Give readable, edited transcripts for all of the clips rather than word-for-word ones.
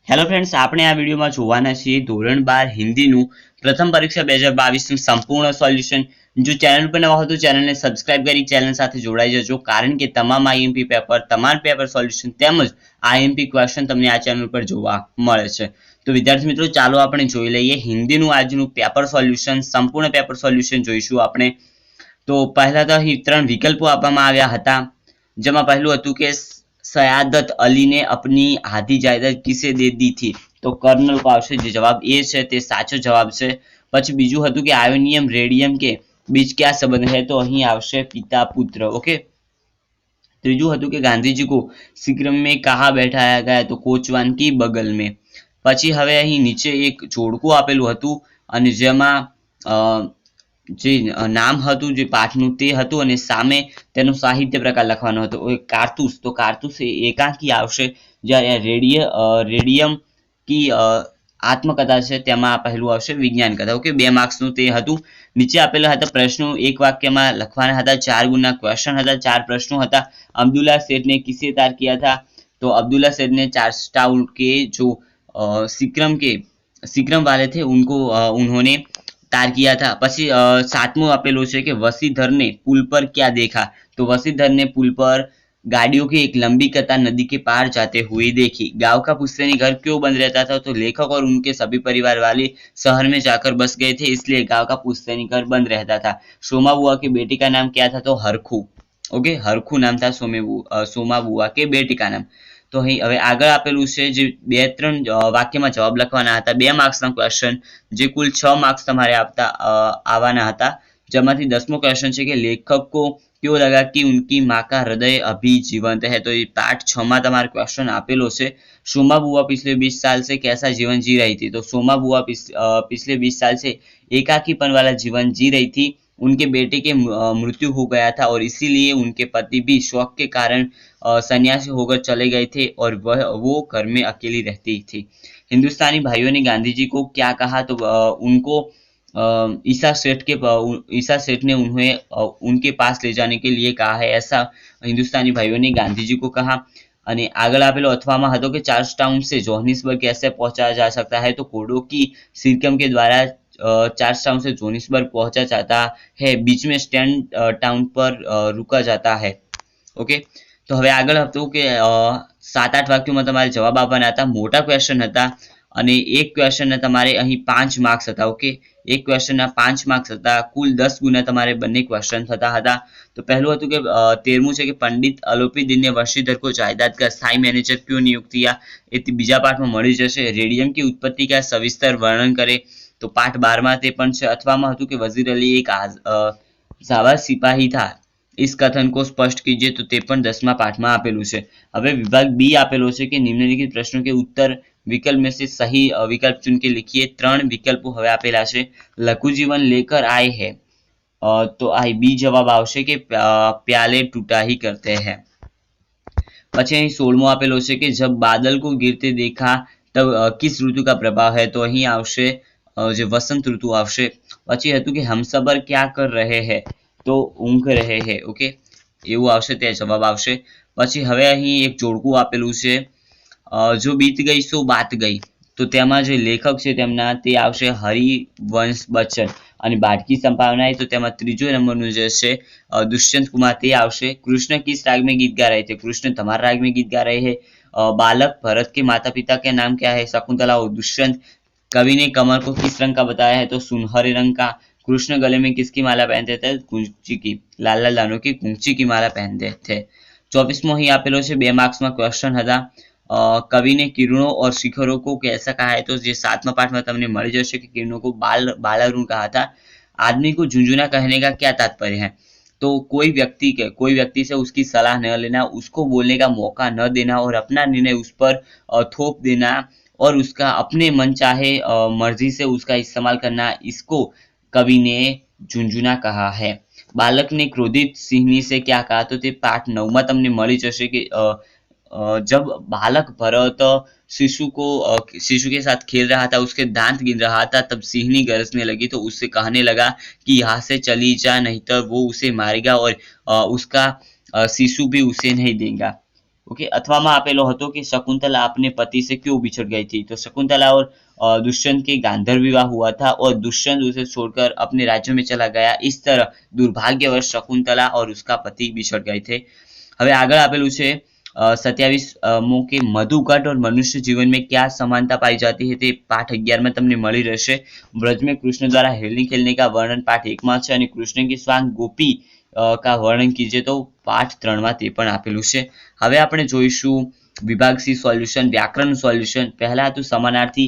Hello friends, આપણે આ વિડીયોમાં જોવાના છીએ ધોરણ 12 હિન્દીનું પ્રથમ પરીક્ષા 2022નું સંપૂર્ણ સોલ્યુશન. જો ચેનલ પર નવા હો તો ચેનલને સબસ્ક્રાઇબ કરી ચેનલ સાથે જોડાઈ જજો, કારણ કે તમામ આઈએમપી પેપર, તમામ પેપર સોલ્યુશન તેમજ આઈએમપી ક્વેશ્ચન તમને આ ચેનલ પર જોવા મળે છે. તો વિદ્યાર્થી મિત્રો, ચાલો આપણે જોઈ લઈએ હિન્દીનું આજનું પેપર સોલ્યુશન. સંપૂર્ણ પેપર સોલ્યુશન જોઈશું આપણે. તો પહેલા તો અહીં 3 વિકલ્પો આપવામાં આવ્યા હતા, જેમાં પહેલું હતું કે सयादत अली ने अपनी आधी जायदाद किसे दे दी थी. तो कर्नल को आवश्यक जवाब ए છે, તે સાચો જવાબ છે. પછી બીજું હતું કે આયોનિયમ રેડિયમ के बीच क्या संबंध है. तो અહીં આવશે पिता पुत्र. ओके. ત્રીજું હતું કે ગાંધી जी को शीघ्र में कहाँ बैठाया गया. तो कोचवान की बगल में. પછી હવે અહીં નીચે એક જોડકું આપેલું હતું અને જેમાં જે નામ હતું જે પાઠનું તે હતું અને સામે તેનો સાહિત્ય પ્રકાર લખવાનો હતો. કારતૂસ. તો કારતૂસ એ એકાંકી આવશે. જ્યારે રેડિયમ કી આત્મકથા છે તેમાં પહેલું આવશે વિજ્ઞાન કથા. ઓકે, 2 માર્ક્સનું તે હતું. નીચે આપેલા હતા પ્રશ્નો, એક વાક્યમાં લખવાના હતા. 4 ગુણના ક્વેશ્ચન હતા, 4 પ્રશ્નો હતા. અબ્દુલ્લા सेठ ने किसे तार किया था. तो अब्दुल्ला सेठ ने चार्ल्सटाउन के जो सिक्रम वाले थे उनको उन्होंने तार किया था. પછી 7મું આપેલું છે કે वसीधर ने पुल पर क्या देखा. तो वसीधर ने पुल पर गाड़ियों की एक लंबी कतार नदी के पार जाते हुए देखी. गांव का पुश्तैनी घर क्यों बंद रहता था. तो लेखक और उनके सभी परिवार वाले शहर में जाकर बस गए थे, इसलिए गांव का पुश्तैनी घर बंद रहता था. सोमा बुआ की बेटी का नाम क्या था. तो हरखू. ओके, हरखू नाम था सोमा बुआ के बेटी का नाम. તો અહીં હવે આગળ આપેલું છે જે 2-3 વાક્યમાં જવાબ લખવાના હતા. 2 માર્ક્સના ક્વેશ્ચન, જે કુલ 6 માર્ક્સ તમારે આવવાના હતા. જેમાંથી 10મો ક્વેશ્ચન છે કે લેખક को क्यों लगा कि उनकी माँ का हृदय अभी जीवंत है. तो ये पार्ट 6 માં તમારે क्वेश्चन આપેલો છે. सोमा बुआ पिछले 20 साल से कैसा जीवन जी रही थी. तो सोमा बुआ पिछले 20 साल से एकाकीपन वाला जीवन जी रही थी. उनके बेटे के मृत्यु हो गया था और इसीलिए उनके पति भी शौक के कारण सन्यासी होकर चले गए थे और वो घर में अकेली रहती थी. हिंदुस्तानी भाइयों ने गांधी जी को क्या कहा. तो उनको ईसा सेठ ने उन्हें उनके पास ले जाने के लिए कहा है, ऐसा हिंदुस्तानी भाइयों ने गांधी जी को कहा. અને આગળ આપેલો અથવામાં હતો કે चार्ल्स टाउन से जोहानिसबर्ग कैसे पहुंचा जा सकता है. तो कोडो की सिरकम के द्वारा चार्ल्स टाउन से जोहानिसबर्ग पहुंचा जाता है. बीच में स्टैंड टाउन पर रुका जाता है. ओके. તો હવે આગળ હતું કે 7-8 વાક્યોમાં તમારે જવાબ આપવાના હતા. મોટા ક્વેશ્ચન હતા અને એક ક્વેશ્ચનના તમારે અહીં 5 માર્ક્સ હતા. ઓકે, એક ક્વેશ્ચનના 5 માર્ક્સ હતા. કુલ 10 ગુના તમારે બંને ક્વેશ્ચન થતા હતા. તો પહેલું હતું કે 13મું છે કે પંડિત અલોપીદીન ने वंशीधर को जायदाद का स्थायी मैनेजर क्यों नियुक्त किया. એ બીજા પાઠમાં મળી જશે. રેડિયમ की उत्पत्ति का सविस्तर वर्णन करे. तो पाठ 12માં તે પણ છે. અથવામાં હતું કે वजीर अली एक जाबाज सिपाही था, इस कथन को स्पष्ट कीजिए. तो તે પણ 10મા પાઠમાં આપેલું છે. હવે વિભાગ બી આપેલો છે કે નિમ્નલિખિત प्रश्नों के उत्तर विकल्प में से सही विकल्प चुन के लिखिए. 3 વિકલ્પો હવે આપેલા છે. લઘુ જીવન લેકર આए हैं. तो आई बी जवाब આવશે કે प्याले टूटा ही करते हैं. પછી અહીં 16મો આપેલો છે કે जब बादल को गिरते देखा तब किस ऋतु का प्रभाव है. तो અહીં આવશે જે વસંત ઋતુ આવશે. પછી હતું કે हम सबर क्या कर रहे हैं. तो ઊંઘ રહે હે. ઓકે, એવું આવશે, તે જવાબ આવશે. પછી હવે અહીં એક જોડકું આપેલું છે, જો બીત ગઈ સો બાત ગઈ. તો તેમાં જે લેખક છે તેમના તે આવશે હરિવંશ બચ્ચન. અને બાટકી સંભાવના તો તેમાં ત્રીજો નંબરનું જે છે दुष्यंत कुमार તે આવશે. कृष्ण किस राग में गीत गा रहे थे. कृष्ण धमार राग में गीत गा रहे हैं. बालक भरत के माता पिता के नाम क्या है. शकुंतला और दुष्यंत. कवि ने कमल को किस रंग का बताया है. तो सुनहरे रंग का. कृष्ण गले में किसकी माला पहनते थे. गुंची की. लाला लानो की गुंची की माला पहनते थे. 24મો અહીં આપેલો છે. 2 માર્ક્સમાં ક્વેશ્ચન હતા. कवि ने किरणों और शिखरों को कैसा कहा है. तो ये 7મા પાઠમાં તમને મળી જશે કે किरणों को बालारुण कहा था. आदमी को झुंझुना कहने का क्या तात्पर्य है. तो कोई व्यक्ति से उसकी सलाह न लेना, उसको बोलने का मौका न देना और अपना निर्णय उस पर थोप देना और उसका अपने मन चाहे मर्जी से उसका इस्तेमाल करना, इसको कवि ने झुंझुना कहा है. बालक ने क्रोधित सिंहनी से क्या कहा. तो તે પાઠ 9માં તમને મળી જશે કે जब बालक भरत शिशु के साथ खेल रहा था, उसके दांत गिन रहा था, तब सिंहनी गरजने लगी. तो उससे कहने लगा कि यहाँ से चली जा, नहीं तो वो उसे मारेगा और उसका शिशु भी उसे नहीं देगा. ओके, अथवा आपेलो હતો कि शकुंतला अपने पति से क्यों बिछड़ गई थी। तो शकुंतला और दुष्यंत के गांधर्व विवाह हुआ था और दुष्यंत उसे छोड़कर अपने राज्य में चला गया। इस तरह दुर्भाग्यवश शकुंतला और उसका पति बिछड़ गए थे। હવે આગળ આપેલું છે 27 કે મધુકટ और मनुष्य जीवन में क्या समानता पाई जाती है તે પાઠ 11 में તમને મળી રહેશે। ब्रज में कृष्ण द्वारा हेलनी खेलने का वर्णन पाठ 1 માં છે અને કૃષ્ણ की स्वांग गोपी का વર્ણન કીજે તો પાઠ 3 માં તે પણ આપેલું છે। હવે આપણે જોઈશું વિભાગ સી સોલ્યુશન, વ્યાકરણ સોલ્યુશન। પહેલા હતું સમાનાર્થી,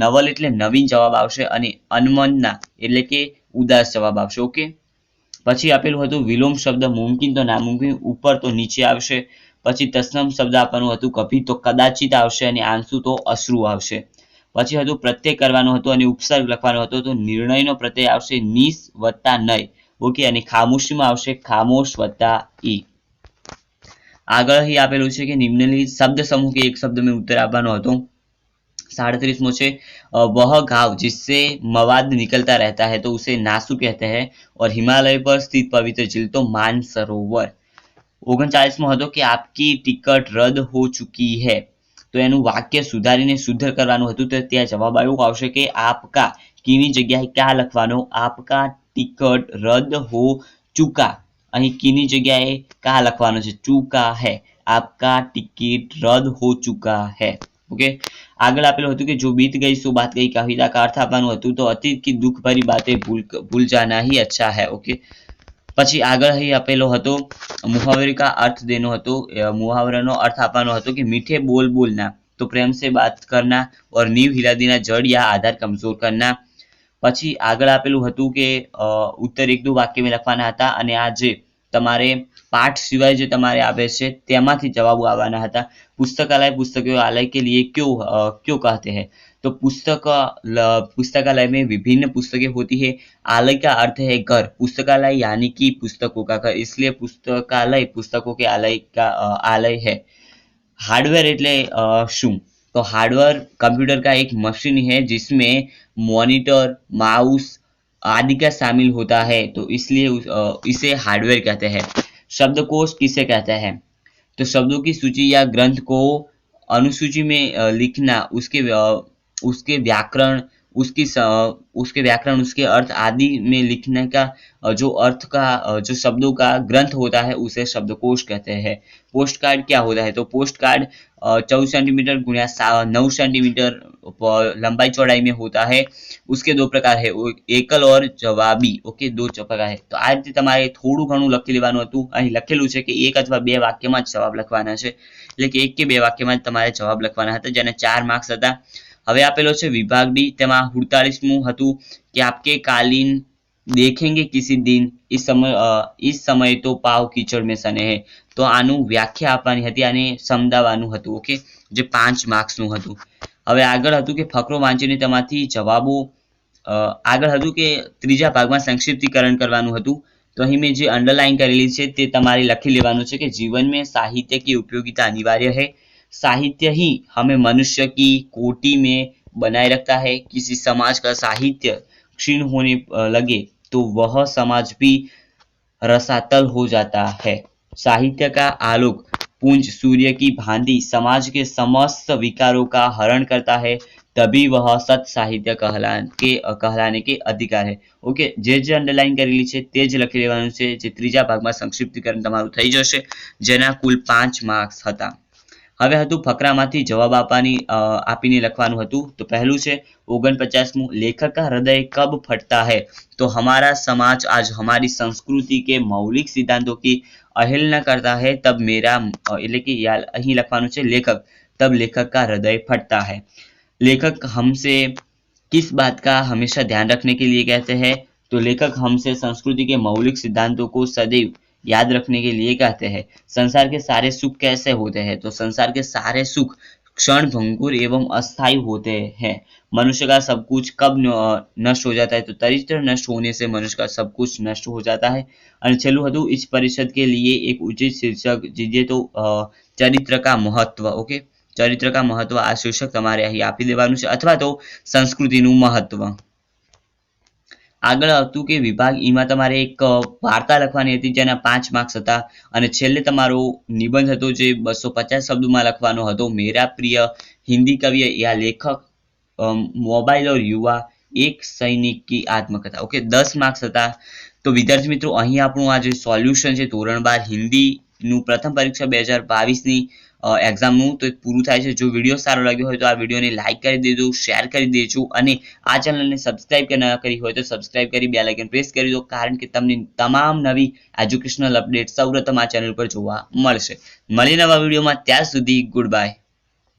નવલ એટલે નવીન જવાબ આવશે અને અનમનના એટલે કે ઉદાસ જવાબ આવશે। ઓકે, પછી આપેલું હતું વિલોમ શબ્દ, મુમકિન તો નામુમકિન, ઉપર તો નીચે આવશે। પછી તત્સમ શબ્દ આપવાનું હતું, કભી તો કદાચિત આવશે અને આંસુ તો અશ્રુ આવશે। પછી હતું પ્રત્યય કરવાનો હતો અને ઉપસર્ગ લખવાનો હતો, તો નિર્ણયનો પ્રત્યય આવશે નિસ વત્તા નય। ઓકે, અને ખામોશીમાં આવશે ખામોશ વત્તા ઈ। આગળ અહીં આપેલું છે કે નિમ્નલિખિત શબ્દ समूह के एक शब्द में उत्तर આપવાનો હતો। 37मो છે वह घाव जिससे मवाद निकलता रहता है तो उसे नासु कहते हैं और हिमालय पर स्थित पवित्र झील तो मानसरोवर। 39मो હતો કે આપકી ટિકટ રદ હો ચુકી है, તો એનું વાક્ય સુધારીને શુદ્ધ કરવાનું હતું। તો ત્યાં જવાબ આવ્યો આવશે કે આપકા કીની જગ્યાએ ક્યાં લખવાનો, આપકા ટિકટ રદ હો ચુકા, અહીં કીની જગ્યાએ કા લખવાનો છે, ચુકા है, आपका टिकट रद हो चुका है। ओके, આગળ આપેલું હતું કે જો बीत गई सो बात गई કવિતા का अर्थ આપવાનું હતું, તો અતીત की दुख भरी बातें भूल जाना ही अच्छा है। ओके, પછી આગળ અહીં આપેલો હતો मुहावरे का अर्थ देनो હતો। मुहावराનો अर्थ આપવાનો હતો કે मीठे बोल बोलना, तो प्रेम से बात करना और नींव हिला देना जड़ या आधार कमजोर करना। પછી આગળ આપેલું હતું કે ઉત્તર 1-2 વાક્યમાં લખવાના હતા અને આ જે તમારે પાઠ સિવાય જે તમારે આવે છે તેમાંથી જવાબો આવવાના હતા। पुस्तकालय पुस्तकालय के लिए क्यों कहते हैं, तो पुस्तकालय में विभिन्न पुस्तकें होती है। आलय का अर्थ है घर, पुस्तकालय यानी कि पुस्तकों का घर, इसलिए पुस्तकालय पुस्तकों के आलय का आलय है। हार्डवेयर એટલે શું, तो हार्डवेयर कंप्यूटर का एक मशीन है जिसमें मॉनिटर, माउस आदि का शामिल होता है, तो इसलिए इसे हार्डवेयर कहते हैं। शब्दकोश किसे कहते हैं, तो शब्दों की सूची या ग्रंथ को अनुसूची में लिखना, उसके व्याकरण, उसके अर्थ आदि में लिखने का जो अर्थ का जो शब्दों का ग्रंथ होता है उसे शब्दकोश कहते हैं। पोस्ट कार्ड क्या होता है, तो पोस्ट कार्ड 14 सेंटीमीटर गुणा 9 सेंटीमीटर लंबाई चौड़ाई में होता है। उसके 2 प्रकार है, एकल और जवाबी। ओके, 2 प्रकार है। तो આ રીતે તમારે થોડું ઘણું લખી લેવાનું હતું। અહીં લખેલું છે કે 1 અથવા 2 વાક્યમાં જ જવાબ લખવાના છે, એટલે કે 1 કે 2 વાક્યમાં જ તમારે જવાબ લખવાના હતા, જેને 4 માર્ક્સ હતા। હવે આપેલો છે વિભાગ ડી, તેમાં 48મું હતું कि आपके कालीन देखेंगे किसी दिन, इस समय तो पाव कीचड़ में सने है, तो આનું વ્યાખ્યા આપવાની હતી અને સમજાવવાનું હતું। ઓકે, જે 5 માર્ક્સનું હતું। હવે આગળ હતું કે ફકરો વાંચીને તેમાંથી જવાબો આગળ હતું કે ત્રીજા ભાગમાં સંક્ષિપ્તીકરણ કરવાનું હતું। તો અહીં મેં જે અંડરલાइन કરેલી છે તે તમારે લખી લેવાનું છે કે जीवन में साहित्य की उपयोगिता अनिवार्य है, साहित्य ही हमें मनुष्य की कोटि में बनाए रखता है। किसी समाज का साहित्य क्षीण होने लगे तो वह समाज भी रसातल हो जाता है। साहित्य का आलोक पुंज सूर्य की भांति समाज के समस्त विकारों का हरण करता है, तभी वह सत साहित्य कहलाने के अधिकार है। ओके, जे अंडरलाइन करेली છે તે જ લખી લેવાનું છે, જે ત્રીજા ભાગમાં સંક્ષિપ્તીકરણ તમારું થઈ જશે, જેના કુલ 5 માર્ક્સ હતા। હવે હતું ફકરામાંથી જવાબ આપીને લખવાનું હતું। તો પહેલું છે 49મું, लेखक का हृदय कब फटता है, तो हमारा समाज आज हमारी संस्कृति के मौलिक सिद्धांतों की अवहेलना करता है, तब मेरा એટલે કે અહીં લખવાનું છે लेखक, तब लेखक का हृदय फटता है। लेखक हमसे किस बात का हमेशा ध्यान रखने के लिए कहते हैं, तो लेखक हमसे संस्कृति के मौलिक सिद्धांतों को सदैव याद रखने के लिए कहते हैं। संसार के सारे सुख कैसे होते हैं, तो संसार के सारे सुख क्षण भंगुर एवं अस्थायी होते हैं। मनुष्य का सब कुछ कब नष्ट हो जाता है, तो चरित्र नष्ट होने से मनुष्य का सब कुछ नष्ट हो जाता है। और छेल्लुं हतुं इस परिषद के लिए एक उचित शीर्षक दीजिए, तो चरित्र का महत्व। ओके, चरित्र का महत्व आ शीर्षक તમારે અહીં આપી દેવાનું છે, અથવા તો સંસ્કૃતિનું મહત્વ। આગળ હતું કે વિભાગ ઈમાં તમારે એક વાર્તા લખવાની હતી જેના 5 માર્ક્સ હતા અને છેલ્લે તમારો નિબંધ હતો જે 250 શબ્દોમાં લખવાનો હતો મેરા પ્રિય હિન્દી કવિ યા લેખક મોબાઈલ और युवा एक सैनिक की आत्मकथा ओके 10 मार्क्स હતા તો વિદ્યાર્થી મિત્રો અહીં આપણું આ જે સોલ્યુશન છે ધોરણ 12 હિન્દીનું પ્રથમ પરીક્ષા 2022 ની એક્ઝામનું તો પૂરું થાય છે જો વિડીયો સારો લાગ્યો હોય તો આ વિડીયોને લાઈક કરી દેજો શેર કરી દેજો અને આ ચેનલને સબસ્ક્રાઇબ ન કરી હોય તો સબસ્ક્રાઇબ કરી બેલ આઇકન પ્રેસ કરી દો કારણ કે તમને તમામ નવી એજ્યુકેશનલ અપડેટ સૌપ્રથમ આ ચેનલ પર જોવા મળશે મળીએ નવા વિડીયોમાં ત્યાં સુધી ગુડ બાય